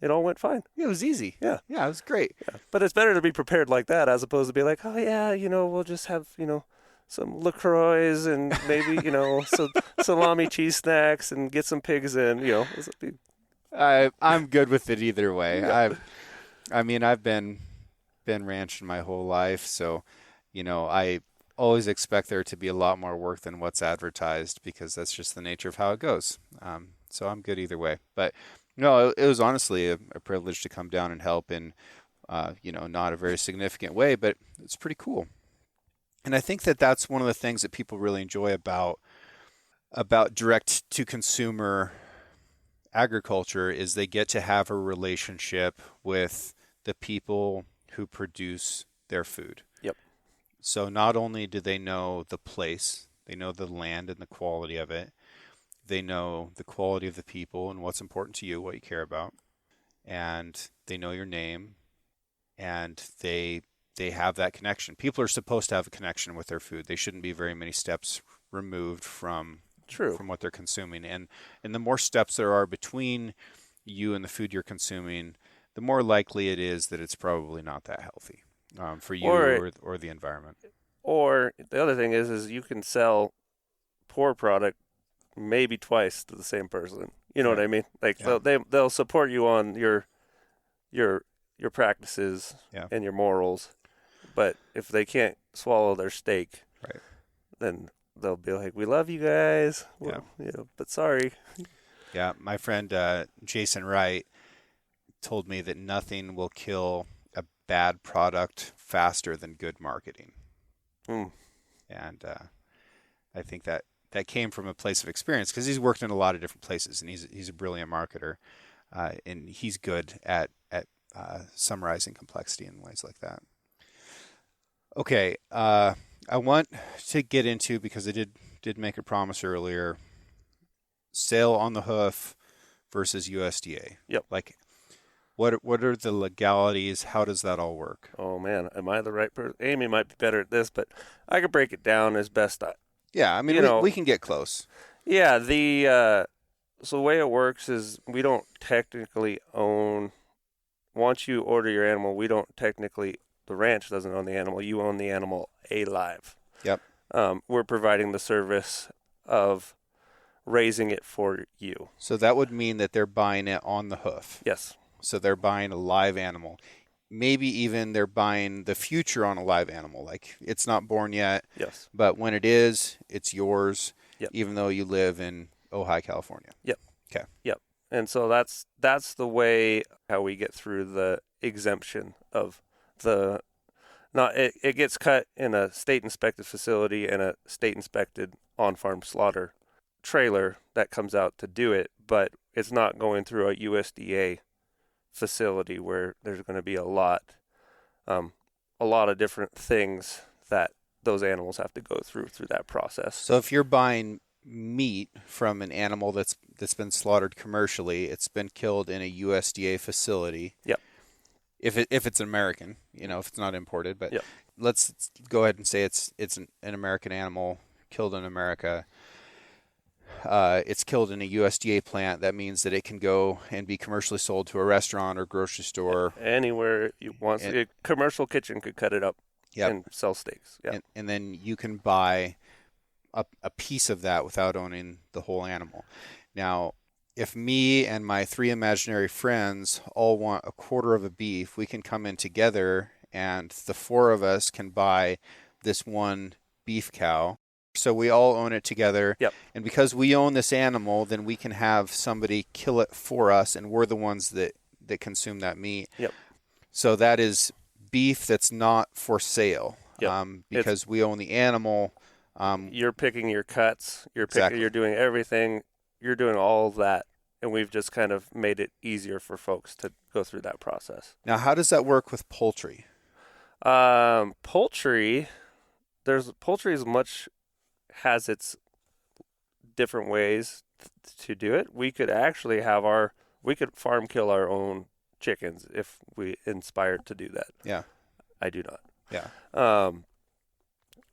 it all went fine. It was easy. Yeah, it was great. Yeah. But it's better to be prepared like that as opposed to be like, oh yeah, we'll just have some LaCroix and maybe some salami cheese snacks and get some pigs in. I'm good with it either way. Yeah. I've been ranching my whole life, so I always expect there to be a lot more work than what's advertised because that's just the nature of how it goes. So I'm good either way. But no, it was honestly a privilege to come down and help in, not a very significant way, but it's pretty cool. And I think that that's one of the things that people really enjoy about direct to consumer agriculture is they get to have a relationship with the people who produce their food. Yep. So not only do they know the place, they know the land and the quality of it. They know the quality of the people and what's important to you, what you care about. And they know your name, and they have that connection. People are supposed to have a connection with their food. They shouldn't be very many steps removed from what they're consuming. And the more steps there are between you and the food you're consuming, the more likely it is that it's probably not that healthy for you or the environment. Or the other thing is you can sell poor product maybe twice to the same person. You know what I mean? Like they'll support you on your practices and your morals, but if they can't swallow their steak, then they'll be like, "We love you guys, but sorry." Yeah, my friend Jason Wright told me that nothing will kill a bad product faster than good marketing. And I think that came from a place of experience because he's worked in a lot of different places, and he's a brilliant marketer, and he's good at summarizing complexity in ways like that. Okay, I want to get into, because I did make a promise earlier, sale on the hoof versus USDA. Yep. Like, what are the legalities? How does that all work? Oh man, am I the right person? Aimee might be better at this, but I could break it down as best I, Yeah, I mean, you we know, can get close. yeah, so the way it works is we don't technically own, once you order your animal, we don't technically, the ranch doesn't own the animal. You own the animal alive. Yep. We're providing the service of raising it for you. So that would mean that they're buying it on the hoof. Yes. So they're buying a live animal. Maybe even they're buying the future on a live animal. Like, it's not born yet, Yes. but when it is, it's yours, Yep. even though you live in Ojai, California. Yep. Okay. Yep. And so that's the way how we get through the exemption of the not it gets cut in a state inspected facility and a state inspected on farm slaughter trailer that comes out to do it, but it's not going through a USDA facility where there's going to be a lot of different things that those animals have to go through that process. So if you're buying meat from an animal that's been slaughtered commercially, it's been killed in a USDA facility. Yep. If it's an American, if it's not imported, but Yep. let's go ahead and say it's an American animal killed in America. It's killed in a USDA plant. That means that it can go and be commercially sold to a restaurant or grocery store. Anywhere you want. A commercial kitchen could cut it up Yep. and sell steaks. Yeah. And then you can buy a piece of that without owning the whole animal. Now, if me and my 3 imaginary friends all want a quarter of a beef, we can come in together and the 4 of us can buy this one beef cow. So we all own it together. Yep. And because we own this animal, then we can have somebody kill it for us, and we're the ones that consume that meat. Yep. So that is beef that's not for sale. Yep. Because we own the animal. You're picking your cuts. Exactly. You're doing everything. You're doing all of that, and we've just kind of made it easier for folks to go through that process. Now, how does that work with poultry? Poultry has its different ways to do it. We could actually we could farm kill our own chickens if we inspired to do that. Yeah. I do not. Yeah.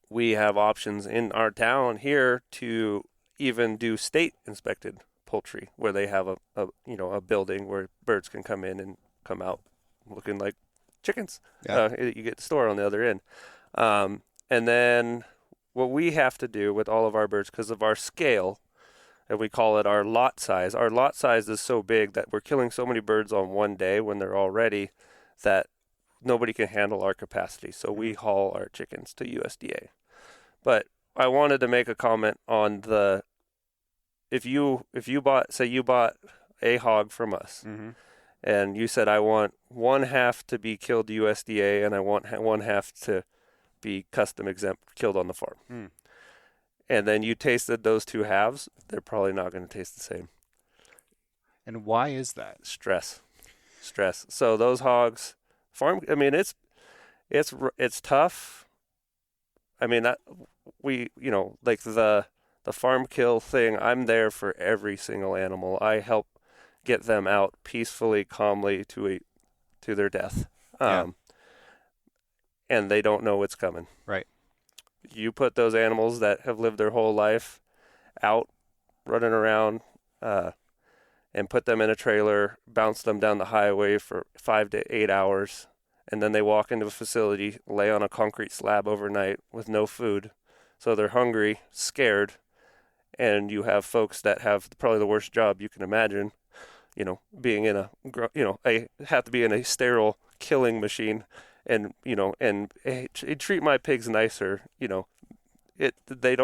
We have options in our town here to even do state inspected poultry, where they have a building where birds can come in and come out looking like chickens. Yeah. You get the store on the other end. And then what we have to do with all of our birds, because of our scale, and we call it our lot size. Our lot size is so big that we're killing so many birds on one day when they're all ready that nobody can handle our capacity. So we haul our chickens to USDA. But I wanted to make a comment on if you bought a hog from us, Mm-hmm. and you said, I want one half to be killed USDA and I want one half to be custom exempt killed on the farm. Mm. And then you tasted those 2 halves, they're probably not going to taste the same. And why is that? Stress. So those hogs it's tough. I mean, that like the farm kill thing, I'm there for every single animal. I help get them out peacefully, calmly to their death. And they don't know what's coming. Right. You put those animals that have lived their whole life out running around, and put them in a trailer, bounce them down the highway for 5 to 8 hours, and then they walk into a facility, lay on a concrete slab overnight with no food. So they're hungry, scared, and you have folks that have probably the worst job you can imagine, being in have to be in a sterile killing machine, and treat my pigs nicer. They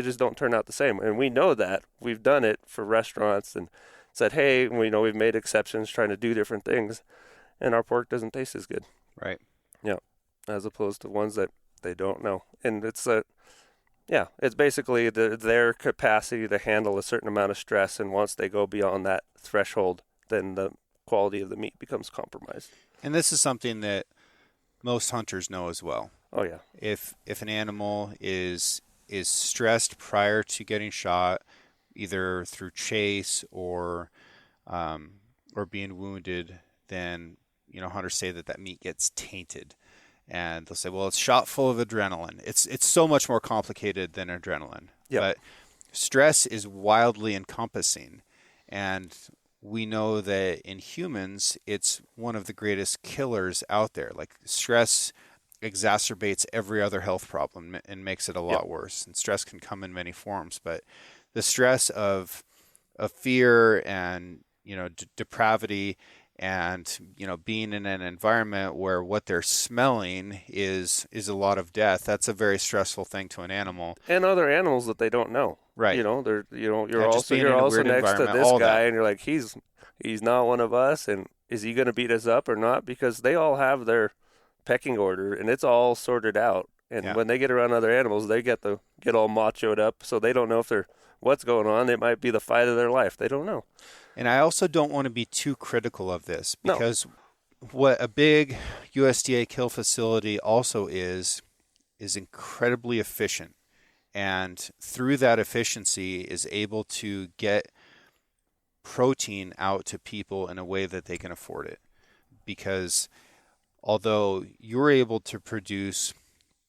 just don't turn out the same. And we know that. We've done it for restaurants and said, hey, we've made exceptions trying to do different things, and our pork doesn't taste as good. Right. Yeah. As opposed to ones that they don't know. And it's basically their capacity to handle a certain amount of stress, and once they go beyond that threshold, then the quality of the meat becomes compromised. And this is something that most hunters know as well. Oh yeah. If an animal is stressed prior to getting shot, either through chase um, or being wounded, then hunters say that meat gets tainted, and they'll say, well, it's shot full of adrenaline. It's so much more complicated than adrenaline, Yep. but stress is wildly encompassing, and we know that in humans, it's one of the greatest killers out there. Like stress exacerbates every other health problem and makes it a Yep. lot worse. And stress can come in many forms, but the stress of fear and depravity and being in an environment where what they're smelling is a lot of death. That's a very stressful thing to an animal. And other animals that they don't know. Right. They're Yeah, just being you're in a also weird next to environment, this all that. guy, and you're like, he's not one of us, and is he going to beat us up or not? Because they all have their pecking order, and it's all sorted out. And Yeah. when they get around other animals, they get all machoed up, so they don't know if they're what's going on. It might be the fight of their life. They don't know. And I also don't want to be too critical of this, No. because what a big USDA kill facility also is incredibly efficient. And through that efficiency is able to get protein out to people in a way that they can afford it. Because although you're able to produce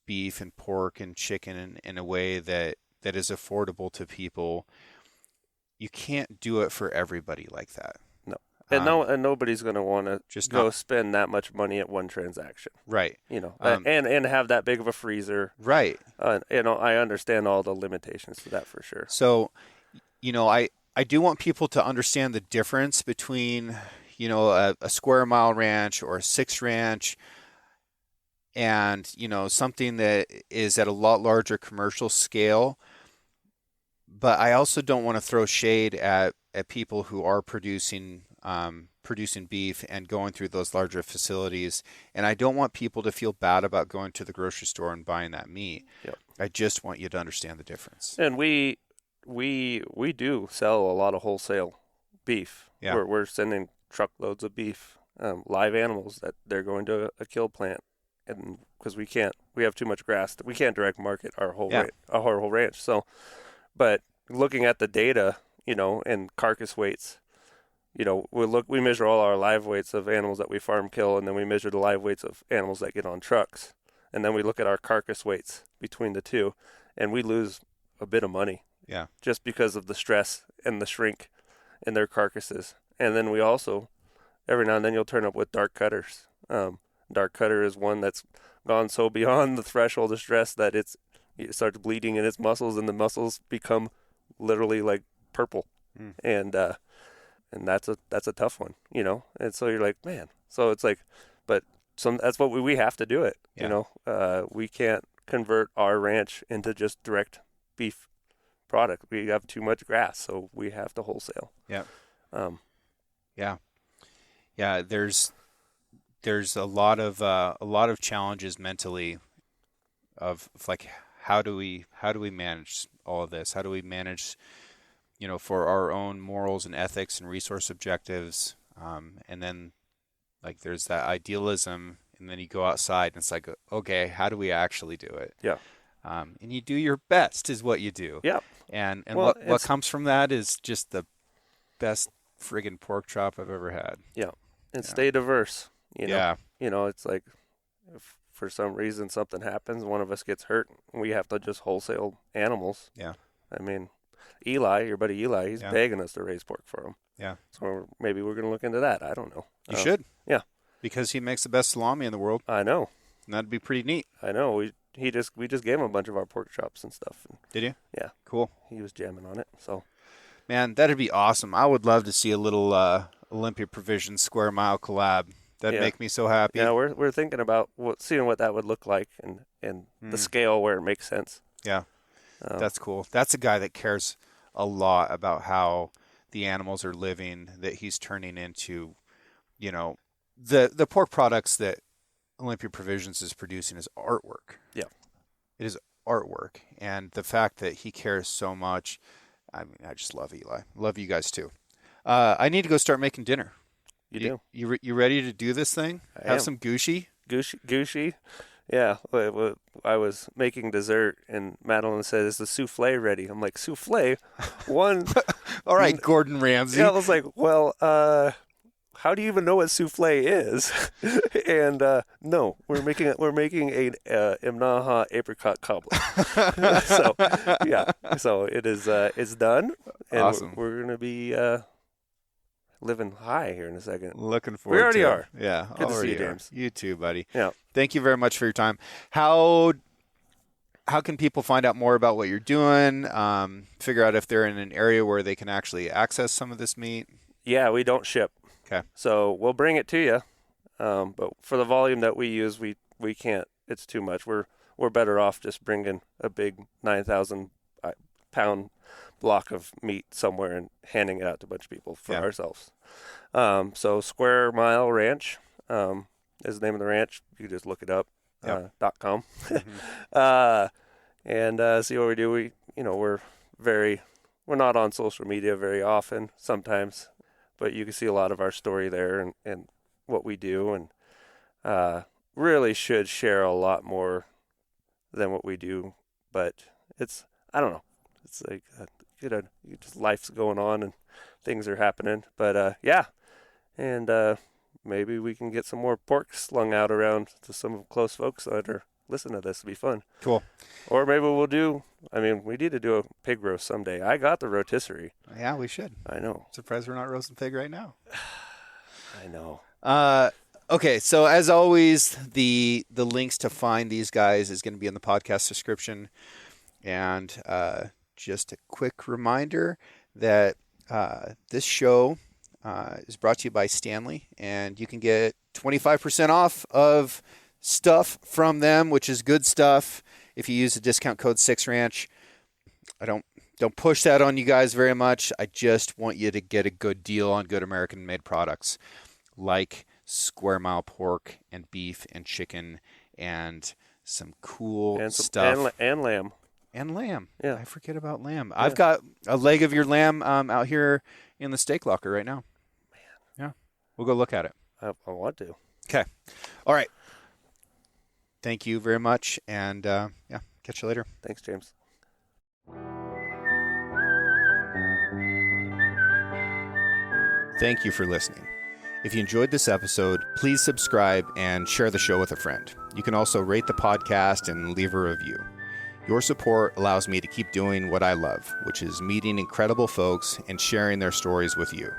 beef and pork and chicken in a way that is affordable to people, you can't do it for everybody like that. No. And nobody's going to want to Just go not spend that much money at one transaction. right. And have that big of a freezer. Right. I understand all the limitations to that for sure. So, I do want people to understand the difference between, a square mile ranch or a six ranch and, something that is at a lot larger commercial scale. But I also don't want to throw shade at people who are producing beef and going through those larger facilities. And I don't want people to feel bad about going to the grocery store and buying that meat. Yep. I just want you to understand the difference. And we do sell a lot of wholesale beef. Yeah. We're sending truckloads of beef, live animals that they're going to a kill plant, and because we have too much grass, we can't direct market our whole ranch. So, but looking at the data, and carcass weights, we measure all our live weights of animals that we farm kill, and then we measure the live weights of animals that get on trucks, and then we look at our carcass weights between the two, and we lose a bit of money. Yeah. Just because of the stress and the shrink in their carcasses. And then we also, every now and then, you'll turn up with dark cutters. Dark cutter is one that's gone so beyond the threshold of stress that it starts bleeding in its muscles, and the muscles become literally like purple. And that's a tough one, And so you're like, man. So it's like, but that's what we have to do it. Yeah. We can't convert our ranch into just direct beef product. We have too much grass, so we have to wholesale. Yeah. Yeah. There's a lot of challenges mentally of like how do we manage all of this? How do we manage for our own morals and ethics and resource objectives? And then like there's that idealism, and then you go outside and it's like, okay, how do we actually do it? Yeah. And you do your best is what you do. Yeah. And Well, what comes from that is just the best friggin' pork chop I've ever had. Yeah. And stay diverse. Yeah. It's like if for some reason something happens, one of us gets hurt, we have to just wholesale animals. Yeah. I mean, your buddy Eli, he's begging us to raise pork for him. Yeah. So maybe we're going to look into that. I don't know. You should. Yeah. Because he makes the best salami in the world. I know. And that'd be pretty neat. I know. We just gave him a bunch of our pork chops and stuff. Did you? Yeah. Cool. He was jamming on it. So, man, that'd be awesome. I would love to see a little Olympia Provision Square Mile collab. That'd make me so happy. Yeah, we're thinking about seeing what that would look like and the scale where it makes sense. Yeah. That's cool. That's a guy that cares a lot about how the animals are living, that he's turning into, the pork products that Olympia Provisions is producing is artwork. Yeah. It is artwork. And the fact that he cares so much, I mean, I just love Eli. Love you guys too. I need to go start making dinner. You do. You ready to do this thing? I Have am. some Gucci? Gushy. Yeah, I was making dessert, and Madeline said, "Is the souffle ready?" I'm like, "Souffle? One?" All right, Gordon Ramsay. Yeah, I was like, "Well, how do you even know what souffle is?" And no, we're making a Imnaha apricot cobbler. So yeah, so it is it's done, and Awesome. we're gonna be living high here in a second. Looking We forward already to it. are. Yeah, Good to see you, already are. James. You too, buddy. Yeah. Thank you very much for your time. How can people find out more about what you're doing? Figure out if they're in an area where they can actually access some of this meat? Yeah, we don't ship. Okay. So we'll bring it to you, but for the volume that we use, we can't. It's too much. We're better off just bringing a big 9,000 pound block of meat somewhere and handing it out to a bunch of people for ourselves. So Square Mile Ranch is the name of the ranch. You can just look it up. .com. And see what we do. We're not on social media very often. Sometimes. But you can see a lot of our story there and what we do, and really should share a lot more than what we do. But I don't know. It's like just life's going on and things are happening. But and maybe we can get some more pork slung out around to some close folks that are listening to this. It'll be fun. Cool. Or maybe we need to do a pig roast someday. I got the rotisserie. Yeah, we should. I know. Surprised we're not roasting pig right now. I know. Okay, so as always, the links to find these guys is going to be in the podcast description. And just a quick reminder that this show is brought to you by Stanley, and you can get 25% off of stuff from them, which is good stuff, if you use the discount code 6Ranch. I don't push that on you guys very much. I just want you to get a good deal on good American-made products like Square Mile pork and beef and chicken and some cool stuff. And lamb. And lamb. Yeah. I forget about lamb. Yeah. I've got a leg of your lamb out here in the steak locker right now. Man. Yeah. We'll go look at it. I want to. Okay. All right. Thank you very much. And catch you later. Thanks, James. Thank you for listening. If you enjoyed this episode, please subscribe and share the show with a friend. You can also rate the podcast and leave a review. Your support allows me to keep doing what I love, which is meeting incredible folks and sharing their stories with you.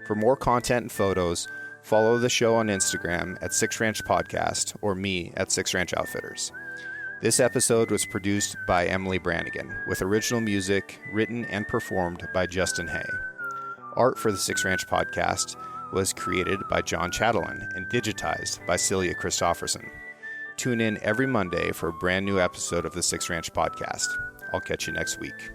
For more content and photos, follow the show on Instagram at 6Ranch Podcast or me at 6Ranch Outfitters. This episode was produced by Emily Brannigan, with original music written and performed by Justin Hay. Art for the 6Ranch Podcast was created by John Chatelain and digitized by Celia Christofferson. Tune in every Monday for a brand new episode of the 6Ranch Podcast. I'll catch you next week.